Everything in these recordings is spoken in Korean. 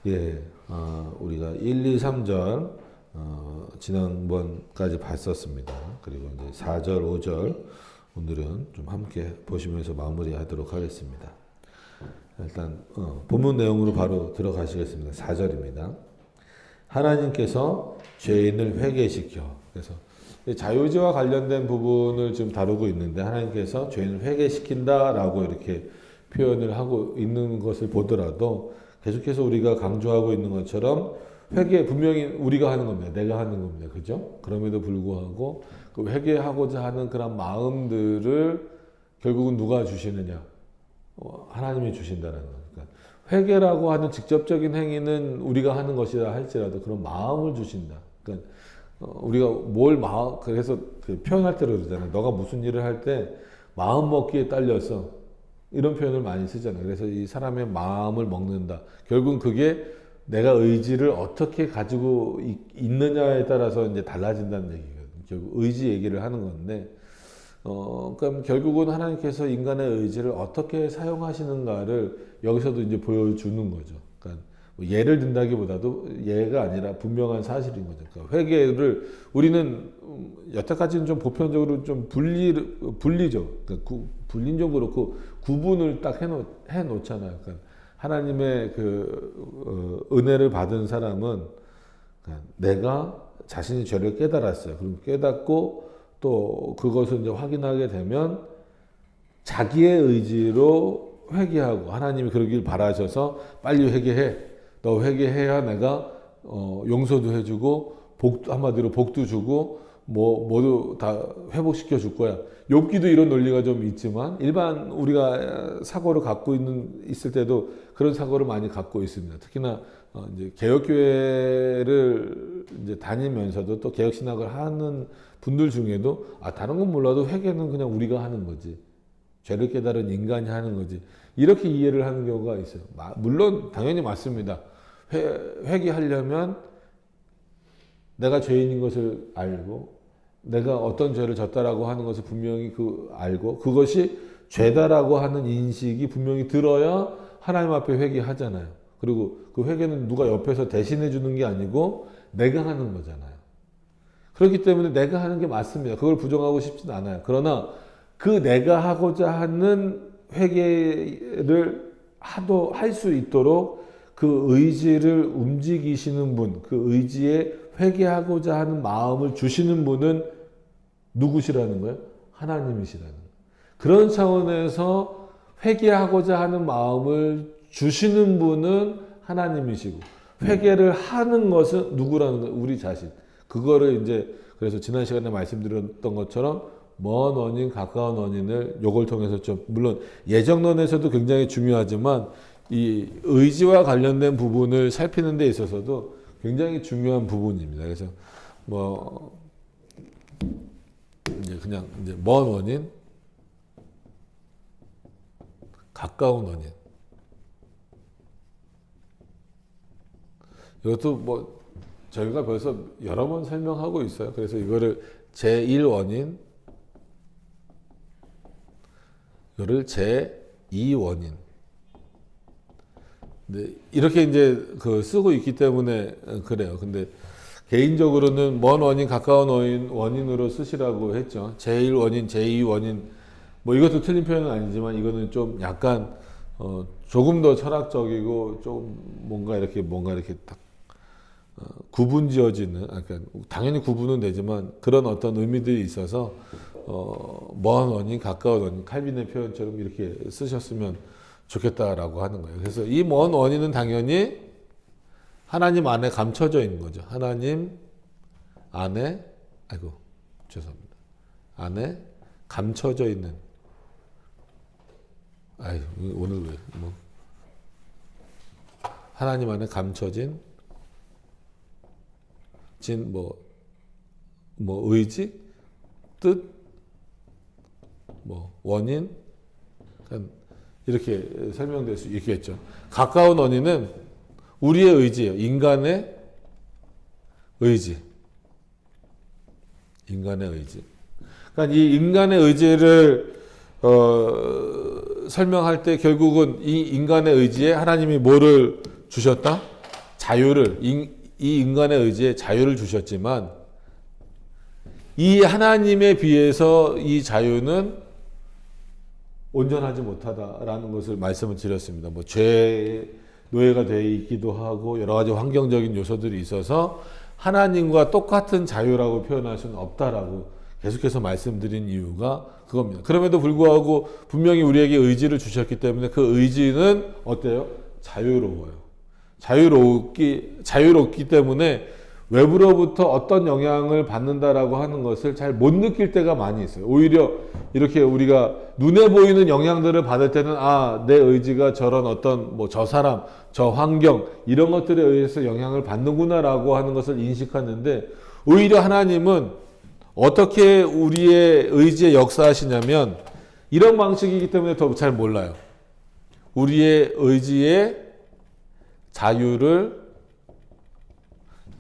예, 우리가 1, 2, 3절 지난번까지 봤었습니다. 그리고 이제 4절, 5절 오늘은 좀 함께 보시면서 마무리하도록 하겠습니다. 일단 본문 내용으로 바로 들어가시겠습니다. 4절입니다. 하나님께서 죄인을 회개시켜. 그래서 자유의지와 관련된 부분을 좀 다루고 있는데 하나님께서 죄인을 회개시킨다라고 이렇게 표현을 하고 있는 것을 보더라도 계속해서 우리가 강조하고 있는 것처럼 회개 분명히 우리가 하는 겁니다. 내가 하는 겁니다. 그죠? 그럼에도 불구하고 그 회개하고자 하는 그런 마음들을 결국은 누가 주시느냐? 하나님이 주신다는 거예요. 그러니까 회개라고 하는 직접적인 행위는 우리가 하는 것이라 할지라도 그런 마음을 주신다. 그러니까 우리가 그래서 그 표현할 때로 그러잖아요. 너가 무슨 일을 할 때 마음 먹기에 딸려서 이런 표현을 많이 쓰잖아요. 그래서 이 사람의 마음을 먹는다. 결국은 그게 내가 의지를 어떻게 가지고 있느냐에 따라서 이제 달라진다는 얘기거든요. 결국 의지 얘기를 하는 건데, 그럼 결국은 하나님께서 인간의 의지를 어떻게 사용하시는가를 여기서도 이제 보여주는 거죠. 그러니까 뭐 예를 든다기보다도 예가 아니라 분명한 사실인 거죠. 그러니까 회개를 우리는 여태까지는 좀 보편적으로 좀 분리죠. 그러니까 분리는 그렇고 구분을 딱 해놓잖아요. 그러니까 하나님의 은혜를 받은 사람은 내가 자신이 죄를 깨달았어요. 그리고 깨닫고 또 그것을 이제 확인하게 되면 자기의 의지로 회개하고 하나님이 그러길 바라셔서 빨리 회개해. 너 회개해야 내가 용서도 해주고 한마디로 복도 주고 모두 다 회복시켜 줄 거야. 욥기도 이런 논리가 좀 있지만 일반 우리가 사고를 갖고 있을 때도 그런 사고를 많이 갖고 있습니다. 특히나 이제 개혁교회를 이제 다니면서도 또 개혁신학을 하는 분들 중에도 다른 건 몰라도 회개는 그냥 우리가 하는 거지. 죄를 깨달은 인간이 하는 거지. 이렇게 이해를 하는 경우가 있어요. 물론 당연히 맞습니다. 회개하려면 내가 죄인인 것을 알고 내가 어떤 죄를 졌다라고 하는 것을 분명히 알고 그것이 죄다라고 하는 인식이 분명히 들어야 하나님 앞에 회개하잖아요. 그리고 그 회개는 누가 옆에서 대신해 주는 게 아니고 내가 하는 거잖아요. 그렇기 때문에 내가 하는 게 맞습니다. 그걸 부정하고 싶진 않아요. 그러나 그 내가 하고자 하는 회개를 할 수 있도록 그 의지를 움직이시는 분, 그 의지에 회개하고자 하는 마음을 주시는 분은 누구시라는 거예요? 하나님이시라는 거예요. 그런 차원에서 회개하고자 하는 마음을 주시는 분은 하나님이시고 회개를 하는 것은 누구라는 거예요? 우리 자신. 그거를 이제 그래서 지난 시간에 말씀드렸던 것처럼 먼 원인, 가까운 원인을 요걸 통해서 좀 물론 예정론에서도 굉장히 중요하지만 이 의지와 관련된 부분을 살피는 데 있어서도 굉장히 중요한 부분입니다. 그래서 이제 그냥 이제 먼 원인, 가까운 원인. 이것도 저희가 벌써 여러 번 설명하고 있어요. 그래서 이거를 제1원인, 이거를 제2원인. 네, 이렇게 이제 쓰고 있기 때문에 그래요. 근데 개인적으로는 먼 원인, 가까운 원인으로 쓰시라고 했죠. 제1원인, 제2원인. 이것도 틀린 표현은 아니지만 이거는 좀 약간 조금 더 철학적이고 좀 뭔가 이렇게 딱 구분 지어지는, 그러니까 당연히 구분은 되지만 그런 어떤 의미들이 있어서 먼 원인, 가까운 원인, 칼빈의 표현처럼 이렇게 쓰셨으면 좋겠다라고 하는 거예요. 그래서 이 먼 원인은 당연히 하나님 안에 감춰져 있는 거죠. 하나님 안에, 죄송합니다. 안에 감춰져 있는. 오늘 왜, 하나님 안에 감춰진, 의지, 뜻, 원인, 이렇게 설명될 수 있겠죠. 가까운 원인은 우리의 의지예요. 인간의 의지. 인간의 의지. 그러니까 이 인간의 의지를 설명할 때 결국은 이 인간의 의지에 하나님이 뭐를 주셨다? 자유를, 이 인간의 의지에 자유를 주셨지만 이 하나님에 비해서 이 자유는 온전하지 못하다라는 것을 말씀을 드렸습니다. 뭐 죄의 노예가 되어 있기도 하고 여러 가지 환경적인 요소들이 있어서 하나님과 똑같은 자유라고 표현할 수는 없다라고 계속해서 말씀드린 이유가 그겁니다. 그럼에도 불구하고 분명히 우리에게 의지를 주셨기 때문에 그 의지는 어때요? 자유로워요. 자유롭기 때문에 외부로부터 어떤 영향을 받는다라고 하는 것을 잘 못 느낄 때가 많이 있어요. 오히려 이렇게 우리가 눈에 보이는 영향들을 받을 때는 내 의지가 저런 어떤 저 사람, 저 환경 이런 것들에 의해서 영향을 받는구나라고 하는 것을 인식하는데 오히려 하나님은 어떻게 우리의 의지에 역사하시냐면 이런 방식이기 때문에 더 잘 몰라요. 우리의 의지의 자유를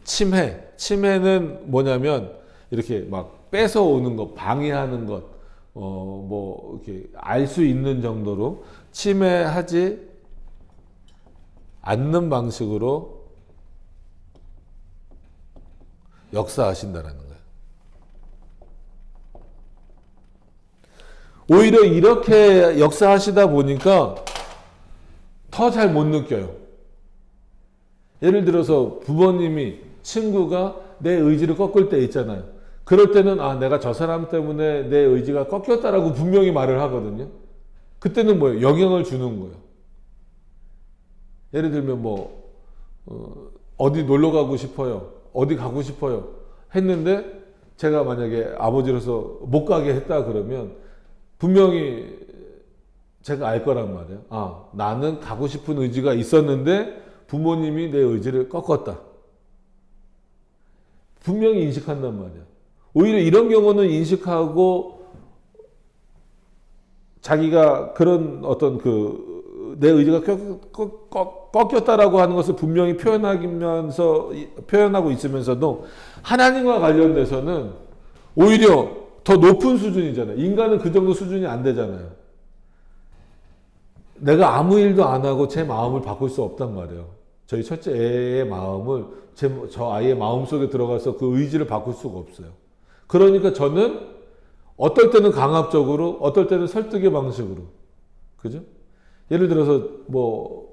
침해는 뭐냐면 이렇게 막 뺏어오는 것, 방해하는 것, 이렇게 알 수 있는 정도로 침해하지 않는 방식으로 역사하신다라는 거예요. 오히려 이렇게 역사하시다 보니까 더 잘 못 느껴요. 예를 들어서 부모님이 친구가 내 의지를 꺾을 때 있잖아요. 그럴 때는 내가 저 사람 때문에 내 의지가 꺾였다라고 분명히 말을 하거든요. 그때는 뭐예요? 영향을 주는 거예요. 예를 들면 어디 놀러 가고 싶어요. 어디 가고 싶어요. 했는데 제가 만약에 아버지로서 못 가게 했다 그러면 분명히 제가 알 거란 말이에요. 나는 가고 싶은 의지가 있었는데 부모님이 내 의지를 꺾었다. 분명히 인식한단 말이야. 오히려 이런 경우는 인식하고 자기가 그런 어떤 내 의지가 꺾였다라고 하는 것을 분명히 표현하고 있으면서도 하나님과 관련돼서는 오히려 더 높은 수준이잖아요. 인간은 그 정도 수준이 안 되잖아요. 내가 아무 일도 안 하고 제 마음을 바꿀 수 없단 말이에요. 저희 첫째 애의 마음을 저 아이의 마음속에 들어가서 그 의지를 바꿀 수가 없어요. 그러니까 저는 어떨 때는 강압적으로, 어떨 때는 설득의 방식으로. 그죠? 예를 들어서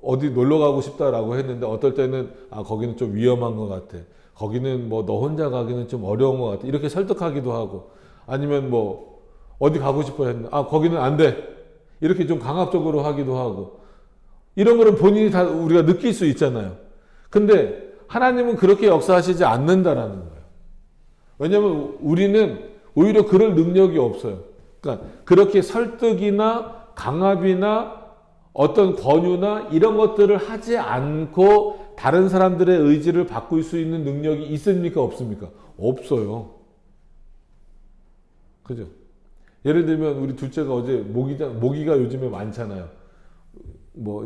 어디 놀러 가고 싶다라고 했는데 어떨 때는 거기는 좀 위험한 것 같아. 거기는 너 혼자 가기는 좀 어려운 것 같아. 이렇게 설득하기도 하고 아니면 어디 가고 싶어 했는데 거기는 안 돼. 이렇게 좀 강압적으로 하기도 하고 이런 거를 본인이 다 우리가 느낄 수 있잖아요. 근데 하나님은 그렇게 역사하시지 않는다라는 거예요. 왜냐하면 우리는 오히려 그럴 능력이 없어요. 그러니까 그렇게 설득이나 강압이나 어떤 권유나 이런 것들을 하지 않고 다른 사람들의 의지를 바꿀 수 있는 능력이 있습니까? 없습니까? 없어요. 그죠? 예를 들면 우리 둘째가 어제 모기가 요즘에 많잖아요.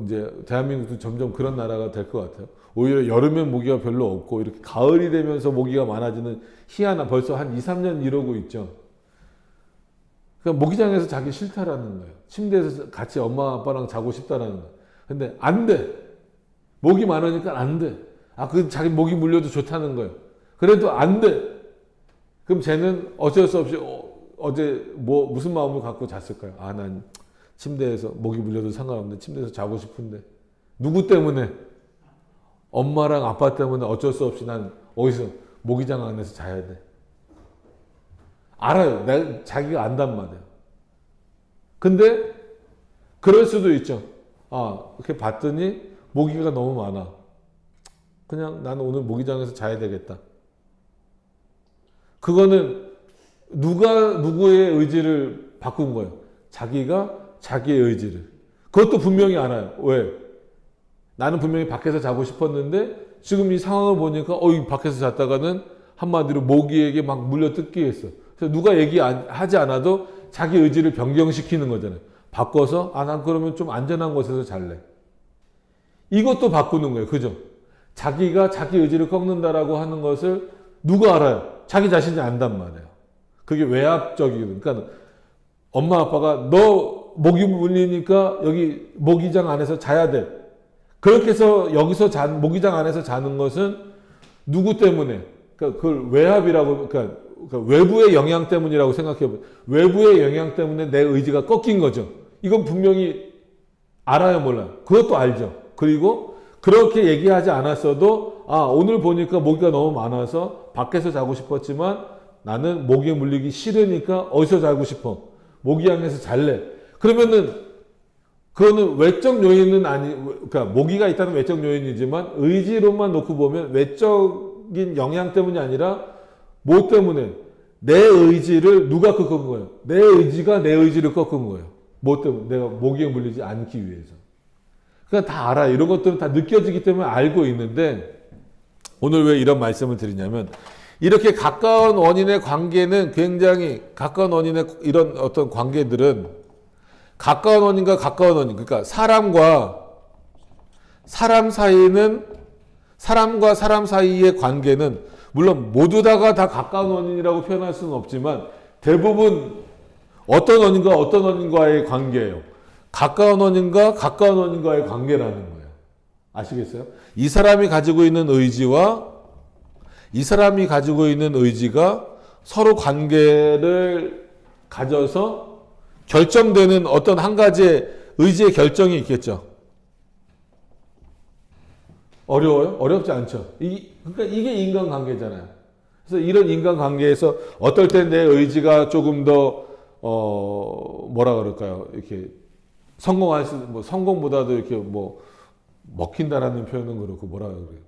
이제 대한민국도 점점 그런 나라가 될 것 같아요. 오히려 여름엔 모기가 별로 없고 이렇게 가을이 되면서 모기가 많아지는 희한한 벌써 한 2, 3년 이러고 있죠. 그러니까 모기장에서 자기 싫다라는 거예요. 침대에서 같이 엄마 아빠랑 자고 싶다라는 거예요. 근데 안 돼. 모기 많으니까 안 돼. 자기 모기 물려도 좋다는 거예요. 그래도 안 돼. 그럼 쟤는 어쩔 수 없이 어제 무슨 마음을 갖고 잤을까요? 난 침대에서 모기 물려도 상관없는데 침대에서 자고 싶은데 누구 때문에? 엄마랑 아빠 때문에 어쩔 수 없이 난 어디서 모기장 안에서 자야 돼. 알아요. 자기가 안단 말이에요. 근데 그럴 수도 있죠. 이렇게 봤더니 모기가 너무 많아. 그냥 나는 오늘 모기장에서 자야 되겠다. 그거는 누가 누구의 의지를 바꾼 거예요? 자기가 자기의 의지를. 그것도 분명히 알아요. 왜? 나는 분명히 밖에서 자고 싶었는데 지금 이 상황을 보니까 밖에서 잤다가는 한마디로 모기에게 막 물려 뜯기 했어. 그래서 누가 얘기하지 않아도 자기 의지를 변경시키는 거잖아요. 바꿔서 난 그러면 좀 안전한 곳에서 잘래. 이것도 바꾸는 거예요. 그죠? 자기가 자기 의지를 꺾는다라고 하는 것을 누가 알아요? 자기 자신이 안단 말이에요. 그게 외압적이거든. 그러니까 엄마 아빠가 너 모기 물리니까 여기 모기장 안에서 자야 돼. 그렇게 해서 여기서 모기장 안에서 자는 것은 누구 때문에? 그러니까 그걸 외압이라고, 그러니까 외부의 영향 때문이라고 생각해보세요. 외부의 영향 때문에 내 의지가 꺾인 거죠. 이건 분명히 알아요, 몰라요? 그것도 알죠. 그리고 그렇게 얘기하지 않았어도 오늘 보니까 모기가 너무 많아서 밖에서 자고 싶었지만 나는 모기에 물리기 싫으니까 어디서 자고 싶어? 모기향에서 잘래. 그러면은 그거는 외적 요인은 그러니까 모기가 있다는 외적 요인이지만 의지로만 놓고 보면 외적인 영향 때문이 아니라 뭐 때문에? 내 의지를 누가 꺾은 거예요? 내 의지가 내 의지를 꺾은 거예요. 뭐 때문에? 내가 모기에 물리지 않기 위해서. 그러니까 다 알아요. 이런 것들은 다 느껴지기 때문에 알고 있는데 오늘 왜 이런 말씀을 드리냐면 이렇게 가까운 원인의 관계는 굉장히 가까운 원인의 이런 어떤 관계들은 가까운 원인과 가까운 원인, 그러니까 사람과 사람 사이의 관계는 물론 모두 다가 다 가까운 원인이라고 표현할 수는 없지만 대부분 어떤 원인과 어떤 원인과의 관계예요. 가까운 원인과 가까운 원인과의 관계라는 거예요. 아시겠어요? 이 사람이 가지고 있는 의지와 이 사람이 가지고 있는 의지가 서로 관계를 가져서 결정되는 어떤 한 가지의 의지의 결정이 있겠죠. 어려워요? 어렵지 않죠. 그러니까 이게 인간관계잖아요. 그래서 이런 인간관계에서 어떨 땐 내 의지가 조금 더 뭐라 그럴까요? 이렇게 성공보다도 이렇게 먹힌다라는 표현은 그렇고 뭐라 그래요?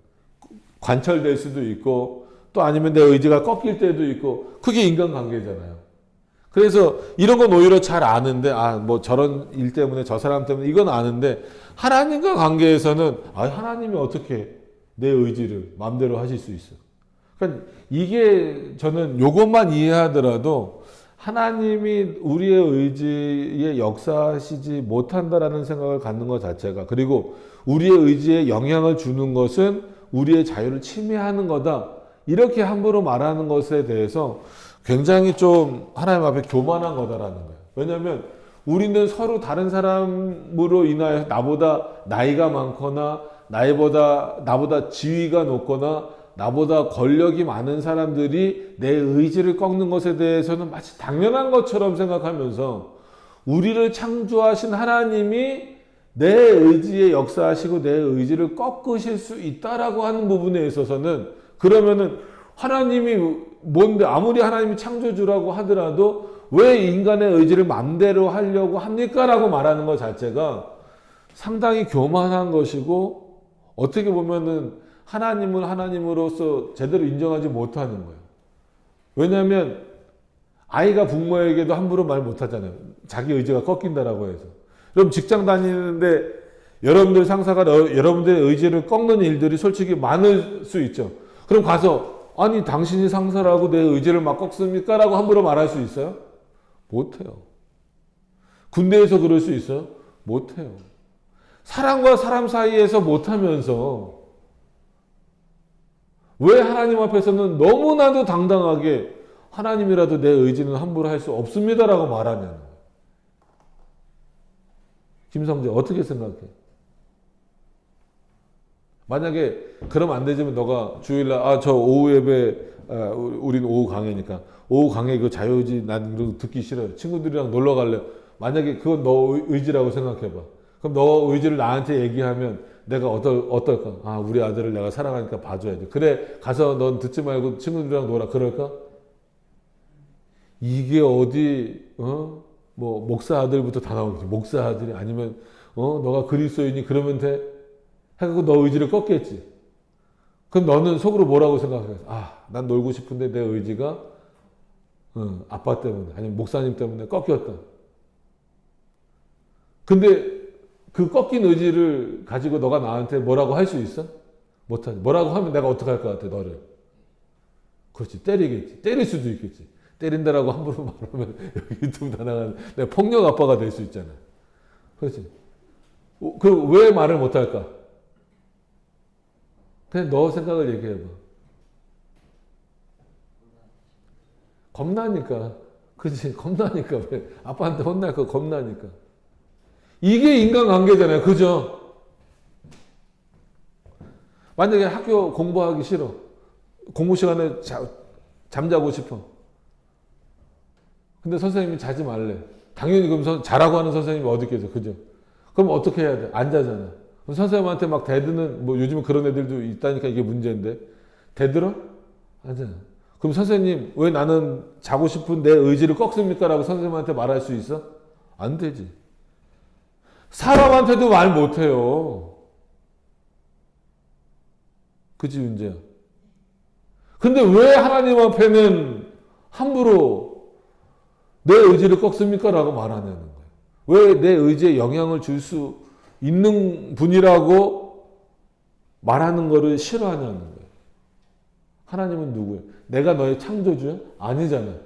관철될 수도 있고 또 아니면 내 의지가 꺾일 때도 있고 그게 인간관계잖아요. 그래서 이런 건 오히려 잘 아는데 저런 일 때문에 저 사람 때문에 이건 아는데 하나님과 관계에서는 하나님이 어떻게 내 의지를 마음대로 하실 수 있어. 그러니까 이게 저는 요것만 이해하더라도 하나님이 우리의 의지에 역사하시지 못한다라는 생각을 갖는 것 자체가 그리고 우리의 의지에 영향을 주는 것은 우리의 자유를 침해하는 거다. 이렇게 함부로 말하는 것에 대해서 굉장히 좀 하나님 앞에 교만한 거다라는 거예요. 왜냐하면 우리는 서로 다른 사람으로 인하여 나보다 나이가 많거나 나보다 지위가 높거나 나보다 권력이 많은 사람들이 내 의지를 꺾는 것에 대해서는 마치 당연한 것처럼 생각하면서 우리를 창조하신 하나님이 내 의지에 역사하시고 내 의지를 꺾으실 수 있다라고 하는 부분에 있어서는 그러면은 하나님이 뭔데 아무리 하나님이 창조주라고 하더라도 왜 인간의 의지를 마음대로 하려고 합니까? 라고 말하는 것 자체가 상당히 교만한 것이고 어떻게 보면은 하나님을 하나님으로서 제대로 인정하지 못하는 거예요. 왜냐하면 아이가 부모에게도 함부로 말 못하잖아요. 자기 의지가 꺾인다라고 해서. 그럼 직장 다니는데 여러분들 상사가 여러분들의 의지를 꺾는 일들이 솔직히 많을 수 있죠. 그럼 가서 당신이 상사라고 내 의지를 막 꺾습니까? 라고 함부로 말할 수 있어요? 못해요. 군대에서 그럴 수 있어요? 못해요. 사람과 사람 사이에서 못하면서 왜 하나님 앞에서는 너무나도 당당하게 하나님이라도 내 의지는 함부로 할 수 없습니다라고 말하냐는 거예요. 김성재 어떻게 생각해? 만약에 그러면 안 되지만 너가 주일날 저 오후 예배 우리는 오후 강의니까 오후 강의 그 자유의지 난 이런 거 듣기 싫어요. 친구들이랑 놀러 갈래. 만약에 그건 너 의지라고 생각해봐. 그럼 너 의지를 나한테 얘기하면 내가 어떨까? 우리 아들을 내가 사랑하니까 봐줘야지. 그래 가서 넌 듣지 말고 친구들이랑 놀아. 그럴까? 이게 어디 목사 아들부터 다 나오겠지. 목사 아들이 아니면 너가 그리스도인이 그러면 돼? 해갖고 너 의지를 꺾겠지. 그럼 너는 속으로 뭐라고 생각해? 난 놀고 싶은데 내 의지가 아빠 때문에 아니면 목사님 때문에 꺾였다. 근데 그 꺾인 의지를 가지고 너가 나한테 뭐라고 할 수 있어? 못하지. 뭐라고 하면 내가 어떡할 것 같아, 너를? 그렇지. 때리겠지. 때릴 수도 있겠지. 때린다라고 함부로 말하면 유튜브 다 나가는 내가 폭력 아빠가 될 수 있잖아. 그렇지. 왜 말을 못할까? 그냥 너 생각을 얘기해봐. 겁나니까. 그치? 겁나니까. 왜? 아빠한테 혼날 거 겁나니까. 이게 인간관계잖아요. 그죠? 만약에 학교 공부하기 싫어. 공부 시간에 잠자고 싶어. 근데 선생님이 자지 말래. 당연히 그럼 자라고 하는 선생님이 어디 있겠어. 그죠? 그럼 어떻게 해야 돼? 안 자잖아. 그럼 선생님한테 막 대드는, 뭐 요즘은 그런 애들도 있다니까 이게 문제인데. 대들어? 안 자잖아. 그럼 선생님, 왜 나는 자고 싶은 내 의지를 꺾습니까? 라고 선생님한테 말할 수 있어? 안 되지. 사람한테도 말 못해요. 그치, 문제야. 근데 왜 하나님 앞에는 함부로 내 의지를 꺾습니까? 라고 말하냐는 거예요. 왜 내 의지에 영향을 줄 수 있는 분이라고 말하는 거를 싫어하냐는 거예요. 하나님은 누구예요? 내가 너의 창조주야? 아니잖아요.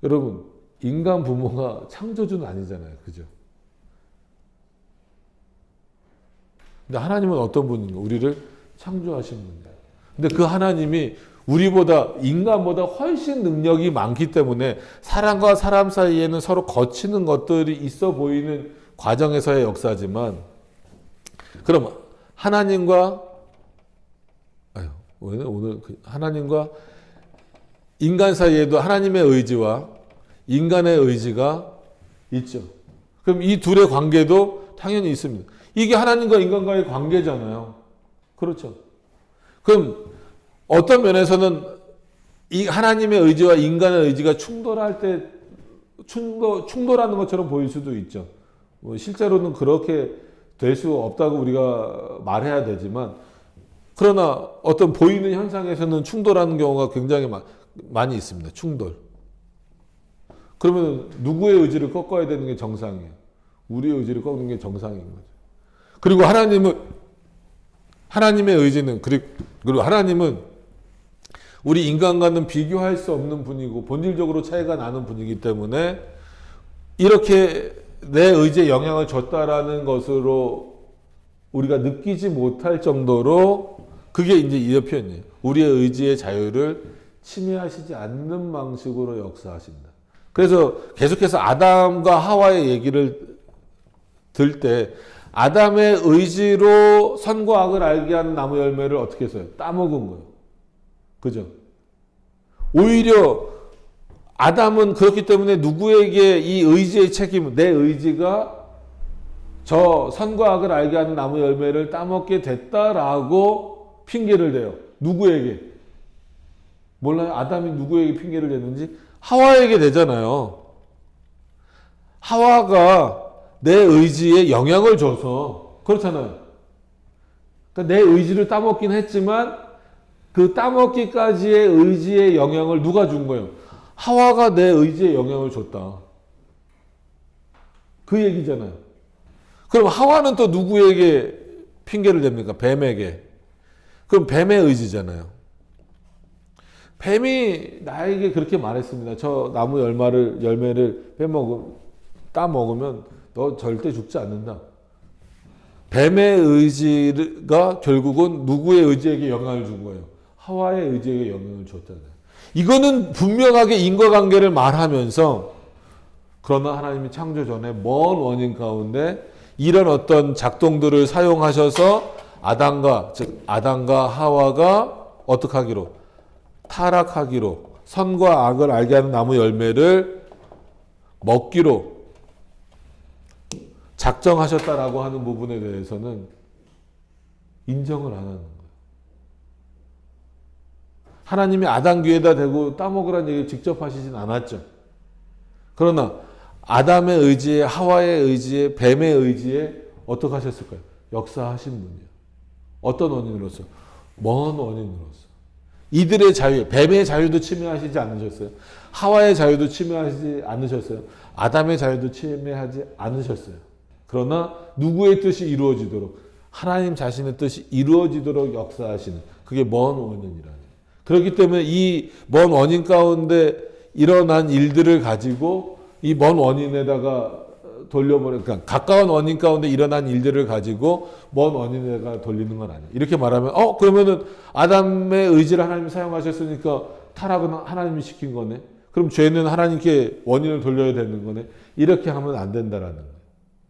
여러분, 인간 부모가 창조주는 아니잖아요. 그죠? 근데 하나님은 어떤 분인가? 우리를 창조하신 분이에요. 근데 그 하나님이 우리보다, 인간보다 훨씬 능력이 많기 때문에 사람과 사람 사이에는 서로 거치는 것들이 있어 보이는 과정에서의 역사지만, 그럼 하나님과, 오늘 하나님과 인간 사이에도 하나님의 의지와 인간의 의지가 있죠. 그럼 이 둘의 관계도 당연히 있습니다. 이게 하나님과 인간과의 관계잖아요. 그렇죠. 그럼 어떤 면에서는 이 하나님의 의지와 인간의 의지가 충돌할 때 충돌하는 것처럼 보일 수도 있죠. 뭐 실제로는 그렇게 될 수 없다고 우리가 말해야 되지만, 그러나 어떤 보이는 현상에서는 충돌하는 경우가 굉장히 많이 있습니다. 충돌. 그러면 누구의 의지를 꺾어야 되는 게 정상이에요? 우리의 의지를 꺾는 게 정상인 거죠. 그리고 하나님의 의지는, 그리고 하나님은 우리 인간과는 비교할 수 없는 분이고 본질적으로 차이가 나는 분이기 때문에 이렇게 내 의지에 영향을 줬다라는 것으로 우리가 느끼지 못할 정도로, 그게 이제 이 표현이에요. 우리의 의지의 자유를 침해하시지 않는 방식으로 역사하신다. 그래서 계속해서 아담과 하와의 얘기를 들 때 아담의 의지로 선과 악을 알게 하는 나무 열매를 어떻게 했어요? 따먹은 거예요. 그죠? 오히려 아담은 그렇기 때문에 누구에게 이 의지의 책임은, 내 의지가 저 선과 악을 알게 하는 나무 열매를 따먹게 됐다라고 핑계를 대요. 누구에게? 몰라요? 아담이 누구에게 핑계를 댔는지? 하와에게 대잖아요. 하와가 내 의지에 영향을 줘서, 그렇잖아요. 그러니까 내 의지를 따먹긴 했지만 그 따먹기까지의 의지의 영향을 누가 준 거예요? 하와가 내 의지에 영향을 줬다. 그 얘기잖아요. 그럼 하와는 또 누구에게 핑계를 댑니까? 뱀에게. 그럼 뱀의 의지잖아요. 뱀이 나에게 그렇게 말했습니다. 저 나무 열매를 따먹으면 너 절대 죽지 않는다. 뱀의 의지가 결국은 누구의 의지에게 영향을 준 거예요? 하와의 의지에게 영향을 줬잖아요. 이거는 분명하게 인과관계를 말하면서, 그러나 하나님이 창조 전에 먼 원인 가운데 이런 어떤 작동들을 사용하셔서 아담과 하와가 어떻게 하기로? 타락하기로, 선과 악을 알게 하는 나무 열매를 먹기로 작정하셨다라고 하는 부분에 대해서는 인정을 안 하는 거예요. 하나님이 아담 귀에다 대고 따먹으라는 얘기를 직접 하시진 않았죠. 그러나 아담의 의지에, 하와의 의지에, 뱀의 의지에 어떻게 하셨을까요? 역사하신 분이에요. 어떤 원인으로서? 먼 원인으로서. 이들의 자유, 뱀의 자유도 침해하시지 않으셨어요. 하와의 자유도 침해하시지 않으셨어요. 아담의 자유도 침해하지 않으셨어요. 그러나 누구의 뜻이 이루어지도록, 하나님 자신의 뜻이 이루어지도록 역사하시는, 그게 먼 원인이라는. 그렇기 때문에 이 먼 원인 가운데 일어난 일들을 가지고 이 먼 원인에다가 그러니까 가까운 원인 가운데 일어난 일들을 가지고 먼 원인에다가 돌리는 건 아니에요. 이렇게 말하면 그러면은 아담의 의지를 하나님이 사용하셨으니까 타락은 하나님이 시킨 거네. 그럼 죄는 하나님께 원인을 돌려야 되는 거네. 이렇게 하면 안 된다라는 거예요.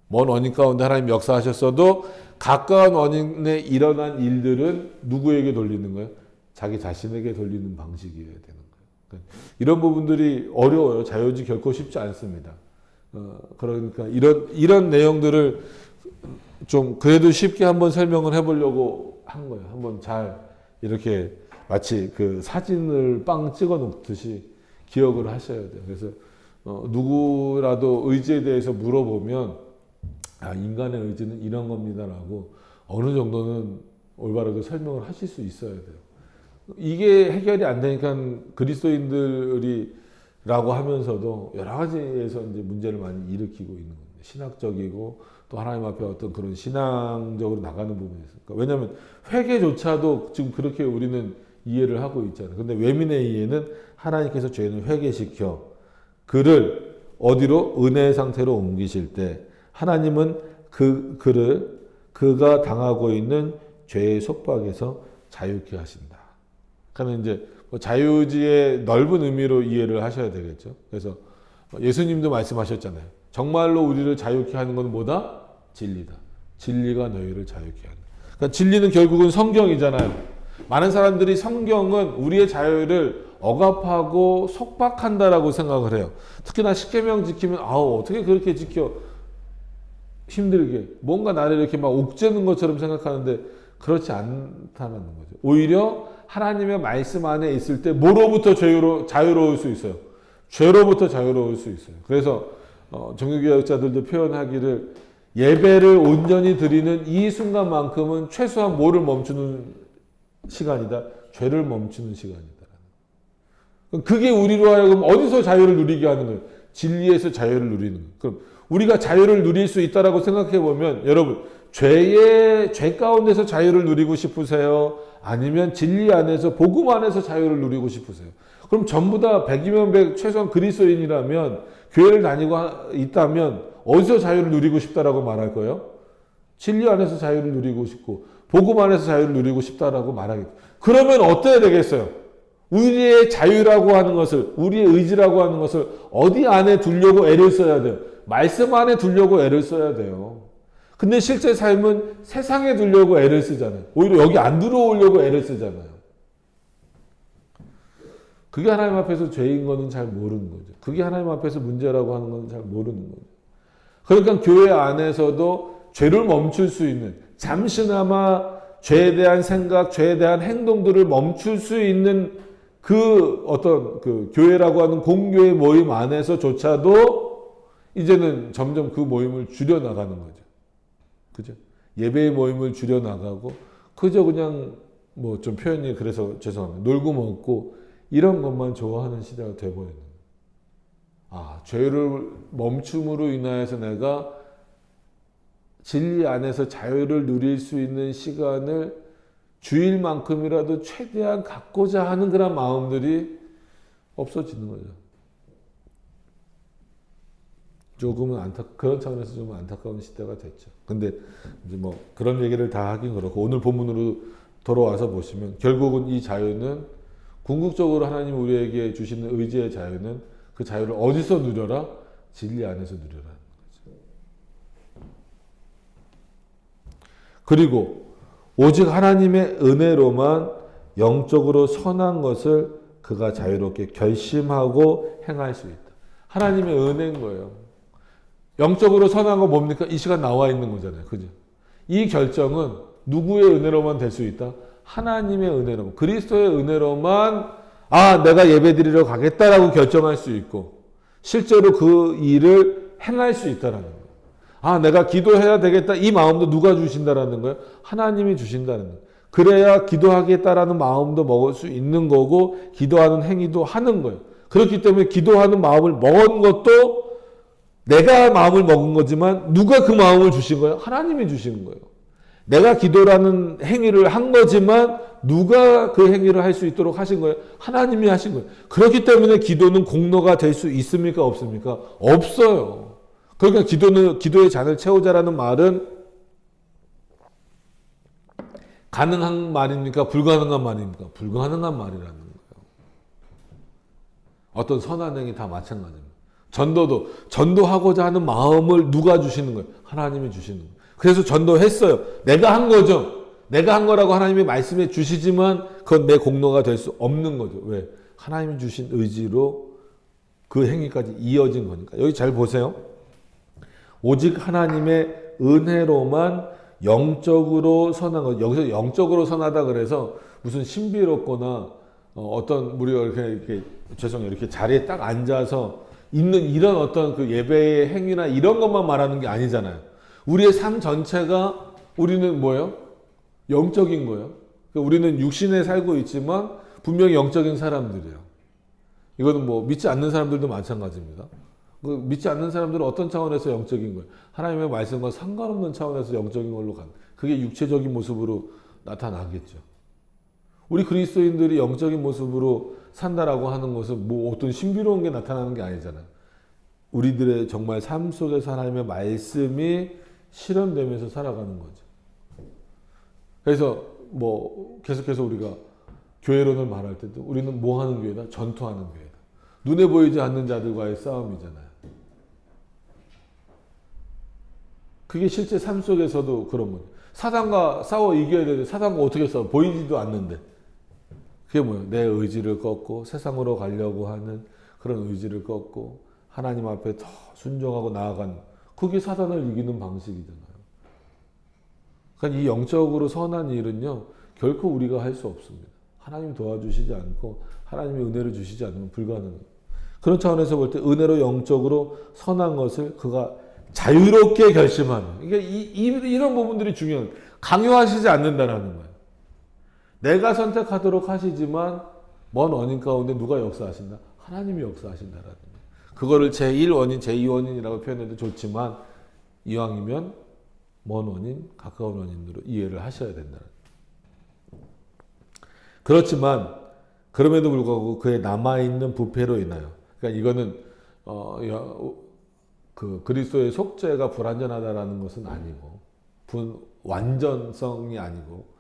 먼 원인 가운데 하나님 역사하셨어도 가까운 원인에 일어난 일들은 누구에게 돌리는 거예요? 자기 자신에게 돌리는 방식이어야 되는 거예요. 그러니까 이런 부분들이 어려워요. 자유주의 결코 쉽지 않습니다. 그러니까 이런 내용들을 좀 그래도 쉽게 한번 설명을 해보려고 한 거예요. 한번 잘 이렇게 마치 그 사진을 빵 찍어 놓듯이 기억을 하셔야 돼요. 그래서 누구라도 의지에 대해서 물어보면 인간의 의지는 이런 겁니다라고 어느 정도는 올바르게 설명을 하실 수 있어야 돼요. 이게 해결이 안 되니까 그리스도인들이라고 하면서도 여러 가지에서 이제 문제를 많이 일으키고 있는 겁니다. 신학적이고 또 하나님 앞에 어떤 그런 신앙적으로 나가는 부분이 있으니까. 왜냐하면 회개조차도 지금 그렇게 우리는 이해를 하고 있잖아요. 근데 외민의 이해는 하나님께서 죄인을 회개시켜 그를 어디로? 은혜의 상태로 옮기실 때 하나님은 그가 당하고 있는 죄의 속박에서 자유케 하신다. 그러면 이제 자유주의의 넓은 의미로 이해를 하셔야 되겠죠. 그래서 예수님도 말씀하셨잖아요. 정말로 우리를 자유케 하는 건 뭐다? 진리다. 진리가 너희를 자유케 한다. 그러니까 진리는 결국은 성경이잖아요. 많은 사람들이 성경은 우리의 자유를 억압하고 속박한다라고 생각을 해요. 특히나 십계명 지키면 어떻게 그렇게 지켜? 힘들게 뭔가 나를 이렇게 막 옥죄는 것처럼 생각하는데 그렇지 않다는 거죠. 오히려 하나님의 말씀 안에 있을 때 뭐로부터 자유로울 수 있어요? 죄로부터 자유로울 수 있어요. 그래서 종교개혁자들도 표현하기를 예배를 온전히 드리는 이 순간만큼은 최소한 뭐를 멈추는 시간이다? 죄를 멈추는 시간이다. 그게 우리로 하여금 어디서 자유를 누리게 하는 거예요? 진리에서 자유를 누리는 거예요. 그럼 우리가 자유를 누릴 수 있다라고 생각해 보면 여러분 죄 가운데서 자유를 누리고 싶으세요? 아니면 진리 안에서 복음 안에서 자유를 누리고 싶으세요? 그럼 전부 다 100이면 100 최소한 그리스도인이라면 교회를 다니고 있다면 어디서 자유를 누리고 싶다라고 말할 거예요? 진리 안에서 자유를 누리고 싶고 복음 안에서 자유를 누리고 싶다라고 말하겠죠. 그러면 어때야 되겠어요? 우리의 자유라고 하는 것을 우리의 의지라고 하는 것을 어디 안에 두려고 애를 써야 돼요? 말씀 안에 두려고 애를 써야 돼요. 근데 실제 삶은 세상에 두려고 애를 쓰잖아요. 오히려 여기 안 들어오려고 애를 쓰잖아요. 그게 하나님 앞에서 죄인 거는 잘 모르는 거죠. 그게 하나님 앞에서 문제라고 하는 건 잘 모르는 거죠. 그러니까 교회 안에서도 죄를 멈출 수 있는 잠시나마 죄에 대한 생각, 죄에 대한 행동들을 멈출 수 있는 그 교회라고 하는 공교의 모임 안에서조차도 이제는 점점 그 모임을 줄여나가는 거죠. 그죠? 예배의 모임을 줄여나가고, 그저 그냥 좀 표현이 그래서 죄송합니다. 놀고 먹고 이런 것만 좋아하는 시대가 되어버리는 거예요. 죄를 멈춤으로 인하여서 내가 진리 안에서 자유를 누릴 수 있는 시간을 주일만큼이라도 최대한 갖고자 하는 그런 마음들이 없어지는 거죠. 조금은 그런 차원에서 좀 안타까운 시대가 됐죠. 근데 이제 그런 얘기를 다 하긴 그렇고 오늘 본문으로 돌아와서 보시면 결국은 이 자유는 궁극적으로 하나님 우리에게 주시는 의지의 자유는 그 자유를 어디서 누려라? 진리 안에서 누려라는 거죠. 그리고 오직 하나님의 은혜로만 영적으로 선한 것을 그가 자유롭게 결심하고 행할 수 있다. 하나님의 은혜인 거예요. 영적으로 선한 거 뭡니까? 이 시간 나와 있는 거잖아요. 그죠? 이 결정은 누구의 은혜로만 될 수 있다? 하나님의 은혜로만, 그리스도의 은혜로만 내가 예배드리러 가겠다라고 결정할 수 있고 실제로 그 일을 행할 수 있다라는 거예요. 내가 기도해야 되겠다 이 마음도 누가 주신다라는 거예요? 하나님이 주신다는 거예요. 그래야 기도하겠다라는 마음도 먹을 수 있는 거고 기도하는 행위도 하는 거예요. 그렇기 때문에 기도하는 마음을 먹은 것도 내가 마음을 먹은 거지만 누가 그 마음을 주신 거예요? 하나님이 주신 거예요. 내가 기도라는 행위를 한 거지만 누가 그 행위를 할 수 있도록 하신 거예요? 하나님이 하신 거예요. 그렇기 때문에 기도는 공로가 될 수 있습니까? 없습니까? 없어요. 그러니까 기도의 잔을 채우자라는 말은 가능한 말입니까? 불가능한 말입니까? 불가능한 말이라는 거예요. 어떤 선한 행위 다 마찬가지입니다. 전도하고자 하는 마음을 누가 주시는 거예요? 하나님이 주시는 거예요. 그래서 전도했어요. 내가 한 거죠. 내가 한 거라고 하나님이 말씀해 주시지만 그건 내 공로가 될 수 없는 거죠. 왜? 하나님이 주신 의지로 그 행위까지 이어진 거니까. 여기 잘 보세요. 오직 하나님의 은혜로만 영적으로 선한 것. 여기서 영적으로 선하다 그래서 무슨 신비롭거나 어떤 우리가 이렇게 죄송해요. 이렇게 자리에 딱 앉아서 있는 이런 어떤 그 예배의 행위나 이런 것만 말하는 게 아니잖아요. 우리의 삶 전체가 우리는 뭐예요? 영적인 거예요. 우리는 육신에 살고 있지만 분명히 영적인 사람들이에요. 이거는 뭐 믿지 않는 사람들도 마찬가지입니다. 믿지 않는 사람들은 어떤 차원에서 영적인 거예요? 하나님의 말씀과 상관없는 차원에서 영적인 걸로 간. 그게 육체적인 모습으로 나타나겠죠. 우리 그리스도인들이 영적인 모습으로 산다라고 하는 것은 뭐 어떤 신비로운 게 나타나는 게 아니잖아요. 우리들의 정말 삶 속에서 하나님의 말씀이 실현되면서 살아가는 거죠. 그래서 뭐 계속해서 우리가 교회론을 말할 때도 우리는 뭐 하는 교회다? 전투하는 교회다. 눈에 보이지 않는 자들과의 싸움이잖아요. 그게 실제 삶 속에서도 그런 거예요. 사단과 싸워 이겨야 되는데 사단과 어떻게 싸워? 보이지도 않는데. 그게 뭐예요? 내 의지를 꺾고 세상으로 가려고 하는 그런 의지를 꺾고 하나님 앞에 더 순종하고 나아가는 그게 사단을 이기는 방식이잖아요. 그러니까 이 영적으로 선한 일은요 결코 우리가 할 수 없습니다. 하나님 도와주시지 않고 하나님의 은혜를 주시지 않으면 불가능해요. 그런 차원에서 볼 때 은혜로 영적으로 선한 것을 그가 자유롭게 결심하는 이게 이런 부분들이 중요해요. 강요하시지 않는다라는 거예요. 내가 선택하도록 하시지만 먼 원인 가운데 누가 역사하신다? 하나님이 역사하신다라는 거예요. 그거를 제1원인, 제2원인이라고 표현해도 좋지만 이왕이면 먼 원인, 가까운 원인으로 이해를 하셔야 된다는 거예요. 그렇지만 그럼에도 불구하고 그의 남아있는 부패로 인하여 그러니까 이거는 그 그리스도의 속죄가 불완전하다라는 것은 아니고 완전성이 아니고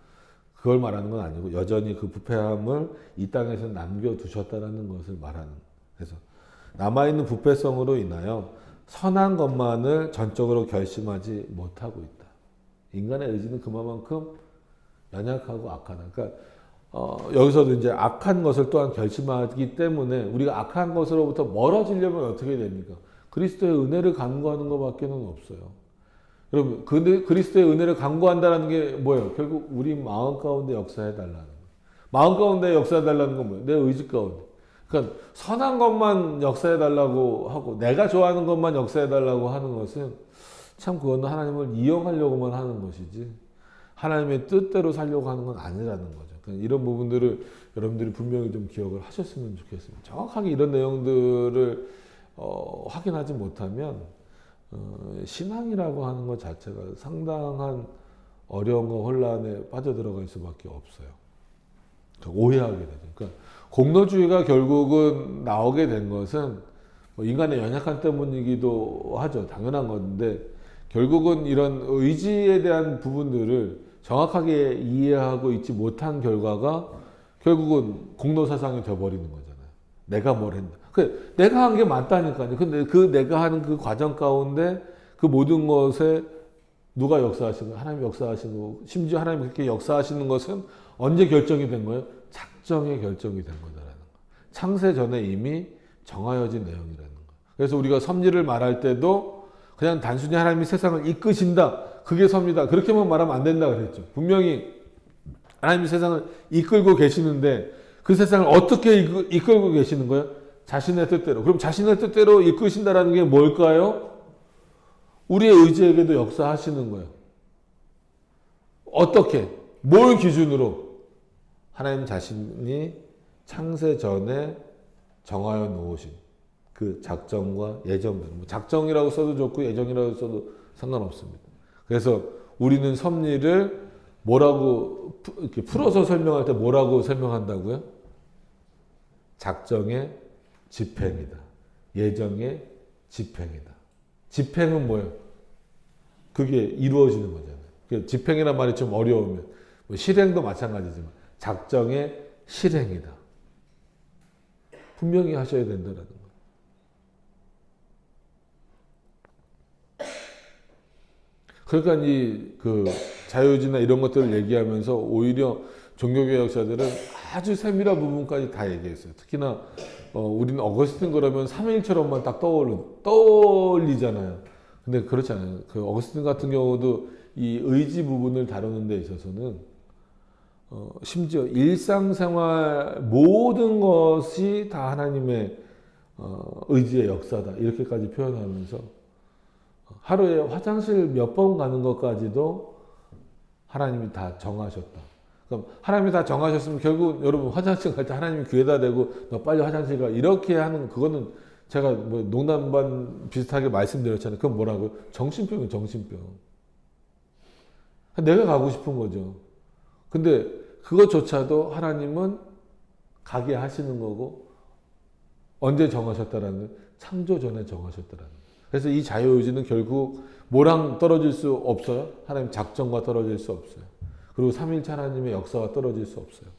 그걸 말하는 건 아니고 여전히 그 부패함을 이 땅에서 남겨두셨다라는 것을 말하는 거예요. 그래서 남아있는 부패성으로 인하여 선한 것만을 전적으로 결심하지 못하고 있다. 인간의 의지는 그만큼 연약하고 악하다. 그러니까 여기서도 이제 악한 것을 또한 결심하기 때문에 우리가 악한 것으로부터 멀어지려면 어떻게 됩니까? 그리스도의 은혜를 간구하는 것밖에는 없어요. 여러분, 그리스도의 은혜를 간구한다는 게 뭐예요? 결국 우리 마음 가운데 역사해달라는 거예요. 마음 가운데 역사해달라는 건 뭐예요? 내 의지 가운데. 그러니까 선한 것만 역사해달라고 하고 내가 좋아하는 것만 역사해달라고 하는 것은 참 그거는 하나님을 이용하려고만 하는 것이지 하나님의 뜻대로 살려고 하는 건 아니라는 거죠. 그러니까 이런 부분들을 여러분들이 분명히 좀 기억을 하셨으면 좋겠습니다. 정확하게 이런 내용들을 확인하지 못하면 신앙이라고 하는 것 자체가 상당한 어려움과 혼란에 빠져들어갈 수밖에 없어요. 오해하게 되죠. 그러니까 공로주의가 결국은 나오게 된 것은 뭐 인간의 연약함 때문이기도 하죠. 당연한 건데 결국은 이런 의지에 대한 부분들을 정확하게 이해하고 있지 못한 결과가 결국은 공로사상이 되어버리는 거잖아요. 내가 뭘 했나. 내가 한 게 맞다니까요. 근데 그 내가 하는 그 과정 가운데 그 모든 것에 누가 역사하신 거예요? 하나님 역사하신 거고 심지어 하나님 그렇게 역사하시는 것은 언제 결정이 된 거예요? 작정에 결정이 된 거다라는 거. 창세 전에 이미 정하여진 내용이라는 거. 그래서 우리가 섭리를 말할 때도 그냥 단순히 하나님이 세상을 이끄신다. 그게 섭리다. 그렇게만 말하면 안 된다 그랬죠. 분명히 하나님이 세상을 이끌고 계시는데 그 세상을 어떻게 이끌고 계시는 거예요? 자신의 뜻대로. 그럼 자신의 뜻대로 이끄신다라는 게 뭘까요? 우리의 의지에게도 역사하시는 거예요. 어떻게? 뭘 기준으로? 하나님 자신이 창세 전에 정하여 놓으신 그 작정과 예정대로. 작정이라고 써도 좋고 예정이라고 써도 상관없습니다. 그래서 우리는 섭리를 뭐라고 이렇게 풀어서 설명할 때 뭐라고 설명한다고요? 작정의 집행이다. 예정의 집행이다. 집행은 뭐예요? 그게 이루어지는 거잖아요. 집행이란 말이 좀 어려우면 실행도 마찬가지지만 작정의 실행이다. 분명히 하셔야 된다는 거예요. 그러니까 이 그 자유주의나 이런 것들을 얘기하면서 오히려 종교개혁자들은 아주 세밀한 부분까지 다 얘기했어요. 특히나 우리는 어거스틴 그러면 삼위일체론만 딱 떠올리잖아요. 근데 그렇지 않아요. 그 어거스틴 같은 경우도 이 의지 부분을 다루는 데 있어서는 심지어 일상생활 모든 것이 다 하나님의 의지의 역사다. 이렇게까지 표현하면서 하루에 화장실 몇 번 가는 것까지도 하나님이 다 정하셨다. 그럼 하나님이 다 정하셨으면 결국 여러분 화장실 갈 때 하나님이 귀에다 대고 너 빨리 화장실 가 이렇게 하는 그거는 제가 뭐 농담 반 비슷하게 말씀드렸잖아요. 그건 뭐라고요? 정신병이에요, 정신병. 내가 가고 싶은 거죠. 근데 그것조차도 하나님은 가게 하시는 거고 언제 정하셨다라는 거예요? 창조 전에 정하셨다라는 거예요. 그래서 이 자유의지는 결국 뭐랑 떨어질 수 없어요? 하나님 작정과 떨어질 수 없어요. 그리고 삼위일체 하나님의 역사가 떨어질 수 없어요.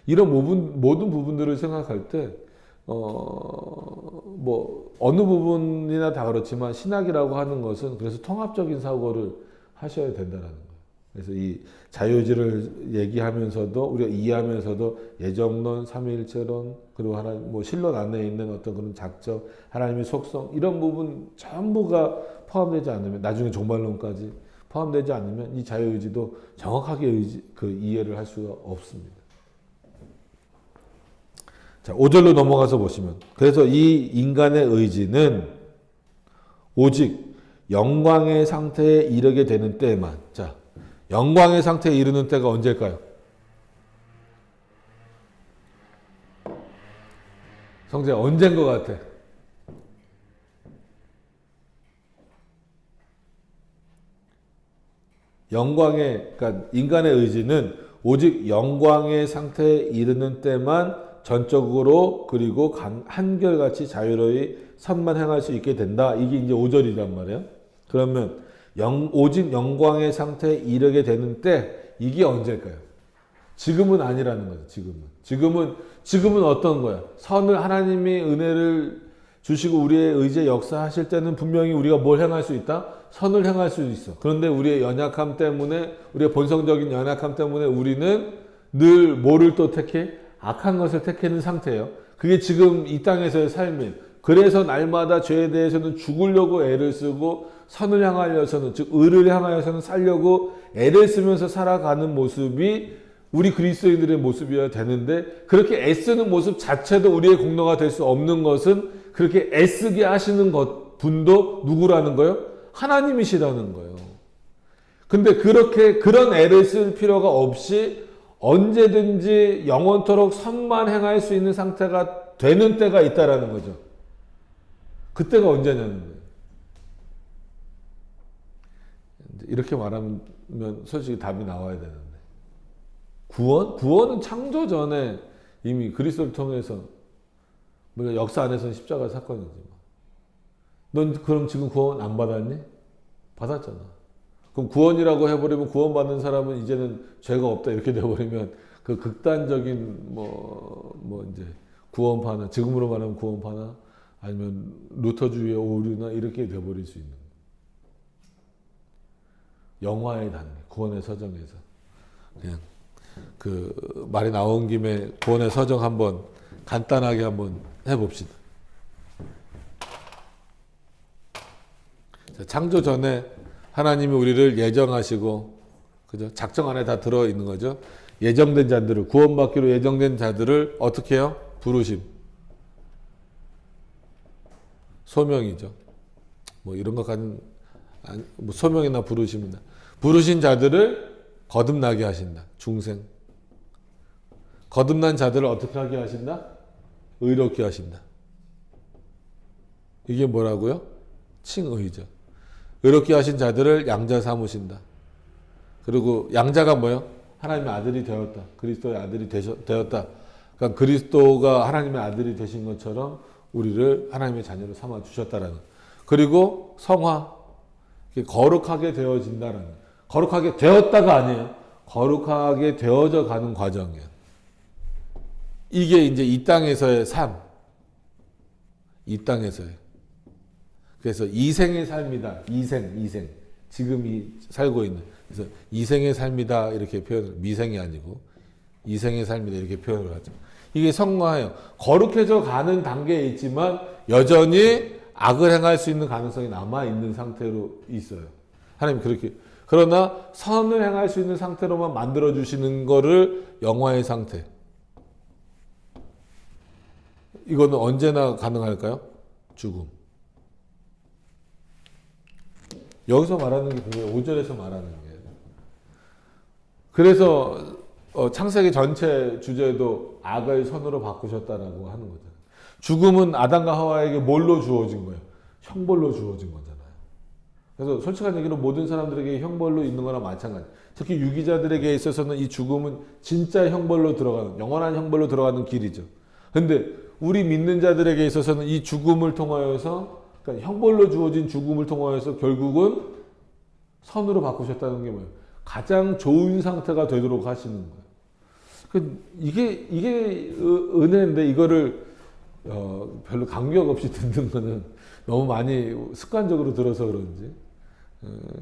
이런 모든 부분들을 생각할 때 뭐 어느 부분이나 다 그렇지만 신학이라고 하는 것은 그래서 통합적인 사고를 하셔야 된다는 거예요. 그래서 이 자유의지를 얘기하면서도 우리가 이해하면서도 예정론, 삼위일체론 그리고 하나님 뭐 신론 안에 있는 어떤 그런 작정, 하나님의 속성 이런 부분 전부가 포함되지 않으면 나중에 종말론까지 포함되지 않으면 이 자유의지도 정확하게 이해를 할 수가 없습니다. 자, 5절로 넘어가서 보시면 그래서 이 인간의 의지는 오직 영광의 상태에 이르게 되는 때에만 자 영광의 상태에 이르는 때가 언제일까요? 성재 언제인 것 같아? 그러니까 인간의 의지는 오직 영광의 상태에 이르는 때만 전적으로 그리고 한결같이 자유로이 선만 행할 수 있게 된다. 이게 이제 5절이란 말이에요. 그러면 오직 영광의 상태에 이르게 되는 때 이게 언제일까요? 지금은 아니라는 거죠. 지금은 어떤 거야? 선을 하나님이 은혜를 주시고 우리의 의지에 역사하실 때는 분명히 우리가 뭘 행할 수 있다? 선을 행할 수 있어. 그런데 우리의 연약함 때문에 우리의 본성적인 연약함 때문에 우리는 늘 뭐를 또 택해? 악한 것을 택하는 상태예요. 그게 지금 이 땅에서의 삶이에요. 그래서 날마다 죄에 대해서는 죽으려고 애를 쓰고 선을 향하여서는 즉 의를 향하여서는 살려고 애를 쓰면서 살아가는 모습이 우리 그리스도인들의 모습이어야 되는데 그렇게 애쓰는 모습 자체도 우리의 공로가 될 수 없는 것은 그렇게 애쓰게 하시는 분도 누구라는 거예요? 하나님이시라는 거예요. 근데 그런 애를 쓸 필요가 없이 언제든지 영원토록 선만 행할 수 있는 상태가 되는 때가 있다라는 거죠. 그때가 언제냐는 거예요. 이렇게 말하면 솔직히 답이 나와야 되는데. 구원은 창조 전에 이미 그리스도를 통해서 물론 역사 안에서는 십자가 사건이지만 넌 그럼 지금 구원 안 받았니? 받았잖아. 그럼 구원이라고 해버리면 구원받는 사람은 이제는 죄가 없다 이렇게 돼버리면 그 극단적인 이제 구원파나 지금으로 말하면 구원파나 아니면 루터주의의 오류나 이렇게 돼버릴 수 있는 영화의 단계 구원의 서정에서 그냥 그 말이 나온 김에 구원의 서정 한번 간단하게 한번 해봅시다. 창조 전에 하나님이 우리를 예정하시고 그죠? 작정 안에 다 들어 있는 거죠. 예정된 자들을 구원받기로 예정된 자들을 어떻게 해요? 부르심. 소명이죠. 뭐 이런 것까지는 뭐 소명이나 부르심이나 부르신 자들을 거듭나게 하신다. 중생. 거듭난 자들을 어떻게 하게 하신다? 의롭게 하신다. 이게 뭐라고요? 칭의죠. 의롭게 하신 자들을 양자 삼으신다. 그리고 양자가 뭐예요? 하나님의 아들이 되었다. 그리스도의 아들이 되었다. 그러니까 그리스도가 하나님의 아들이 되신 것처럼 우리를 하나님의 자녀로 삼아 주셨다라는. 그리고 성화. 거룩하게 되어진다라는. 거룩하게 되었다가 아니에요. 거룩하게 되어져 가는 과정이에요. 이게 이제 이 땅에서의 삶. 이 땅에서의. 그래서 이생의 삶이다. 이생. 지금이 살고 있는. 그래서 이생의 삶이다. 이렇게 표현을, 미생이 아니고 이생의 삶이다. 이렇게 표현을 하죠. 이게 성화예요. 거룩해져 가는 단계에 있지만 여전히 악을 행할 수 있는 가능성이 남아있는 상태로 있어요. 하나님 그렇게. 그러나 선을 행할 수 있는 상태로만 만들어주시는 거를 영화의 상태. 이거는 언제나 가능할까요? 죽음. 여기서 말하는 게 분명히 5절에서 말하는 거예요. 그래서 창세기 전체 주제도 악을 선으로 바꾸셨다라고 하는 거잖아요. 죽음은 아담과 하와에게 뭘로 주어진 거예요? 형벌로 주어진 거잖아요. 그래서 솔직한 얘기로 모든 사람들에게 형벌로 있는 거나 마찬가지. 특히 유기자들에게 있어서는 이 죽음은 진짜 형벌로 들어가는, 영원한 형벌로 들어가는 길이죠. 근데 우리 믿는 자들에게 있어서는 이 죽음을 통하여서, 그러니까 형벌로 주어진 죽음을 통하여서 결국은 선으로 바꾸셨다는 게 뭐예요? 가장 좋은 상태가 되도록 하시는 거예요. 이게 은혜인데 이거를 별로 간격 없이 듣는 거는 너무 많이 습관적으로 들어서 그런지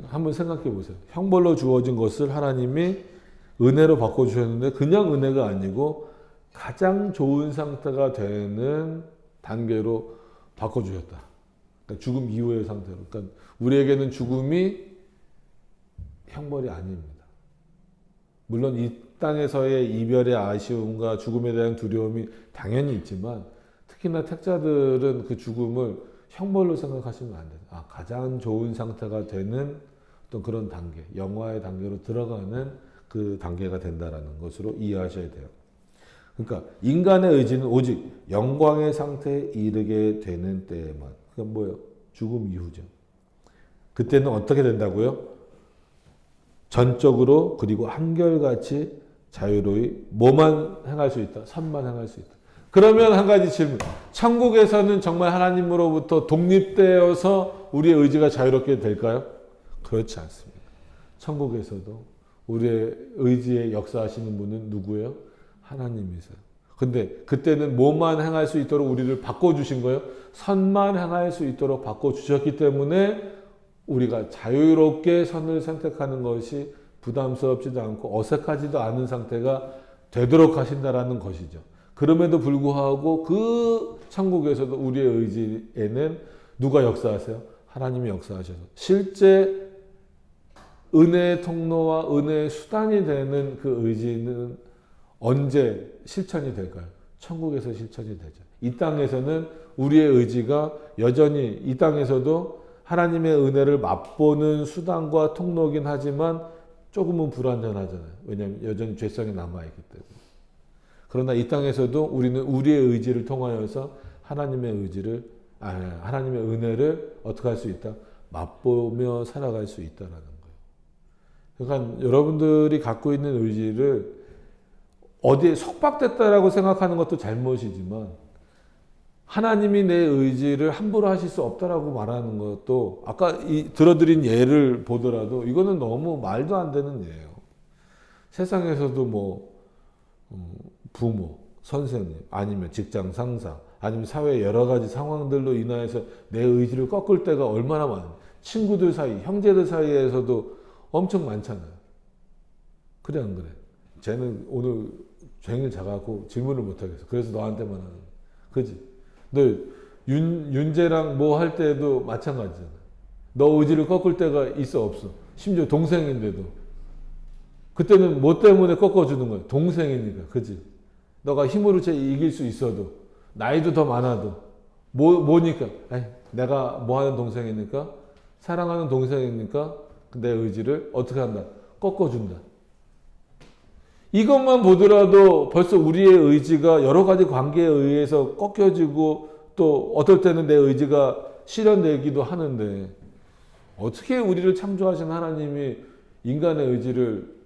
한번 생각해 보세요. 형벌로 주어진 것을 하나님이 은혜로 바꿔주셨는데 그냥 은혜가 아니고 가장 좋은 상태가 되는 단계로 바꿔주셨다. 그러니까 죽음 이후의 상태로. 그러니까 우리에게는 죽음이 형벌이 아닙니다. 물론 이 땅에서의 이별의 아쉬움과 죽음에 대한 두려움이 당연히 있지만 특히나 택자들은 그 죽음을 형벌로 생각하시면 안 돼요. 가장 좋은 상태가 되는 어떤 그런 단계, 영화의 단계로 들어가는 그 단계가 된다라는 것으로 이해하셔야 돼요. 그러니까 인간의 의지는 오직 영광의 상태에 이르게 되는 때에만. 그건 뭐예요? 죽음 이후죠. 그때는 어떻게 된다고요? 전적으로 그리고 한결같이 자유로이 뭐만 행할 수 있다? 선만 행할 수 있다. 그러면 한 가지 질문. 천국에서는 정말 하나님으로부터 독립되어서 우리의 의지가 자유롭게 될까요? 그렇지 않습니다. 천국에서도 우리의 의지에 역사하시는 분은 누구예요? 하나님이세요. 근데 그때는 뭐만 행할 수 있도록 우리를 바꿔주신 거예요? 선만 행할 수 있도록 바꿔주셨기 때문에 우리가 자유롭게 선을 선택하는 것이 부담스럽지도 않고 어색하지도 않은 상태가 되도록 하신다라는 것이죠. 그럼에도 불구하고 그 천국에서도 우리의 의지에는 누가 역사하세요? 하나님이 역사하셔서 실제 은혜의 통로와 은혜의 수단이 되는 그 의지는 언제 실천이 될까요? 천국에서 실천이 되죠. 이 땅에서는 우리의 의지가 여전히 이 땅에서도 하나님의 은혜를 맛보는 수단과 통로긴 하지만 조금은 불완전하잖아요. 왜냐하면 여전히 죄성이 남아있기 때문에. 그러나 이 땅에서도 우리는 우리의 의지를 통하여서 하나님의 하나님의 은혜를 어떻게 할 수 있다? 맛보며 살아갈 수 있다라는 거예요. 그러니까 여러분들이 갖고 있는 의지를 어디에 속박됐다라고 생각하는 것도 잘못이지만 하나님이 내 의지를 함부로 하실 수 없다라고 말하는 것도 아까 들어드린 예를 보더라도 이거는 너무 말도 안 되는 예예요. 세상에서도 부모, 선생님, 아니면 직장 상사, 아니면 사회의 여러 가지 상황들로 인하여서 내 의지를 꺾을 때가 얼마나 많아요. 친구들 사이, 형제들 사이에서도 엄청 많잖아요. 그래 안 그래? 쟤는 오늘 종일 자갖고 질문을 못하겠어. 그래서 너한테만 하는 거야. 그지? 너 윤재랑 뭐 할 때도 마찬가지잖아. 너 의지를 꺾을 때가 있어 없어? 심지어 동생인데도. 그때는 뭐 때문에 꺾어주는 거야? 동생이니까. 그지? 너가 힘으로 이길 수 있어도 나이도 더 많아도 뭐니까? 내가 뭐 하는 동생이니까? 사랑하는 동생이니까 내 의지를 어떻게 한다? 꺾어준다. 이것만 보더라도 벌써 우리의 의지가 여러 가지 관계에 의해서 꺾여지고 또 어떨 때는 내 의지가 실현되기도 하는데 어떻게 우리를 창조하신 하나님이 인간의 의지를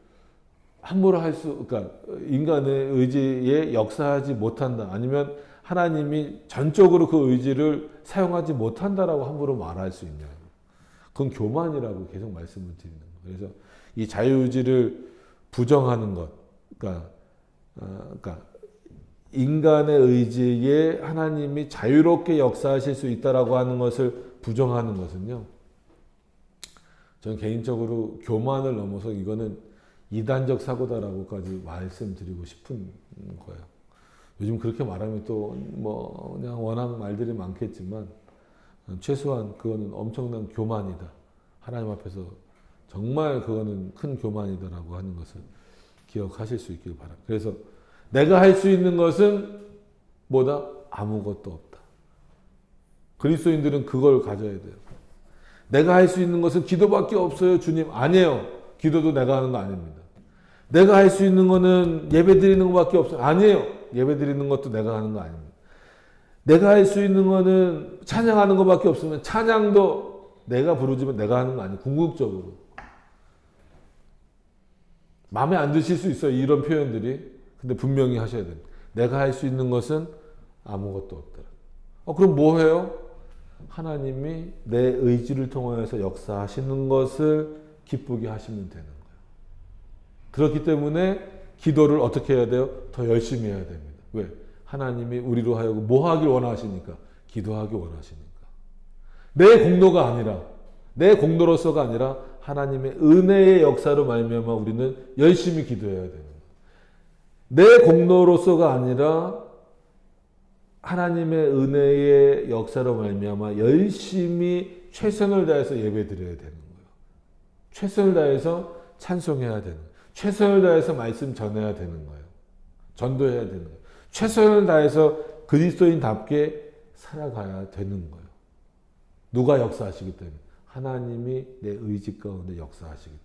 함부로 그러니까 인간의 의지에 역사하지 못한다. 아니면 하나님이 전적으로 그 의지를 사용하지 못한다라고 함부로 말할 수 있냐. 그건 교만이라고 계속 말씀을 드리는 거예요. 그래서 이 자유의지를 부정하는 것, 그러니까 인간의 의지에 하나님이 자유롭게 역사하실 수 있다라고 하는 것을 부정하는 것은요. 저는 개인적으로 교만을 넘어서 이거는 이단적 사고다라고까지 말씀드리고 싶은 거예요. 요즘 그렇게 말하면 또 뭐 그냥 워낙 말들이 많겠지만 최소한 그거는 엄청난 교만이다. 하나님 앞에서 정말 그거는 큰 교만이다라고 하는 것을 기억하실 수 있길 바랍니다. 그래서 내가 할 수 있는 것은 뭐다? 아무것도 없다. 그리스도인들은 그걸 가져야 돼요. 내가 할 수 있는 것은 기도밖에 없어요, 주님. 아니에요. 기도도 내가 하는 거 아닙니다. 내가 할 수 있는 거는 예배 드리는 것밖에 없어요. 아니에요. 예배 드리는 것도 내가 하는 거 아닙니다. 내가 할 수 있는 거는 찬양하는 것밖에 없으면 찬양도 내가 부르지만 내가 하는 거 아니에요. 궁극적으로. 마음에 안 드실 수 있어요. 이런 표현들이. 근데 분명히 하셔야 됩니다. 내가 할 수 있는 것은 아무것도 없더라. 그럼 뭐 해요? 하나님이 내 의지를 통하여서 역사하시는 것을 기쁘게 하시면 되는 거예요. 그렇기 때문에 기도를 어떻게 해야 돼요? 더 열심히 해야 됩니다. 왜? 하나님이 우리로 하여금 뭐 하길 원하시니까? 기도하길 원하시니까. 내 공로가 아니라, 내 공로로서가 아니라 하나님의 은혜의 역사로 말미암아 우리는 열심히 기도해야 되는 거예요. 내 공로로서가 아니라 하나님의 은혜의 역사로 말미암아 열심히 최선을 다해서 예배드려야 되는 거예요. 최선을 다해서 찬송해야 되는 거예요. 최선을 다해서 말씀 전해야 되는 거예요. 전도해야 되는 거예요. 최선을 다해서 그리스도인답게 살아가야 되는 거예요. 누가 역사하시기 때문에? 하나님이 내 의지 가운데 역사하시기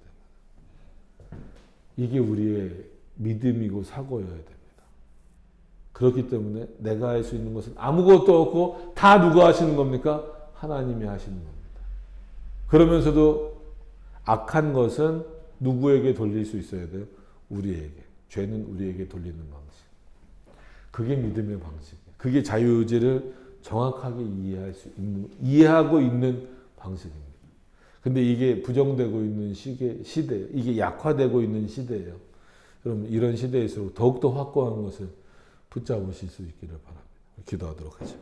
때문에. 이게 우리의 믿음이고 사고여야 됩니다. 그렇기 때문에 내가 할 수 있는 것은 아무것도 없고 다 누가 하시는 겁니까? 하나님이 하시는 겁니다. 그러면서도 악한 것은 누구에게 돌릴 수 있어야 돼요? 우리에게. 죄는 우리에게 돌리는 방식. 그게 믿음의 방식이에요. 그게 자유의지를 정확하게 이해하고 있는 방식입니다. 근데 이게 부정되고 있는 시대예요. 이게 약화되고 있는 시대예요. 그럼 이런 시대일수록 더욱더 확고한 것을 붙잡으실 수 있기를 바랍니다. 기도하도록 하죠.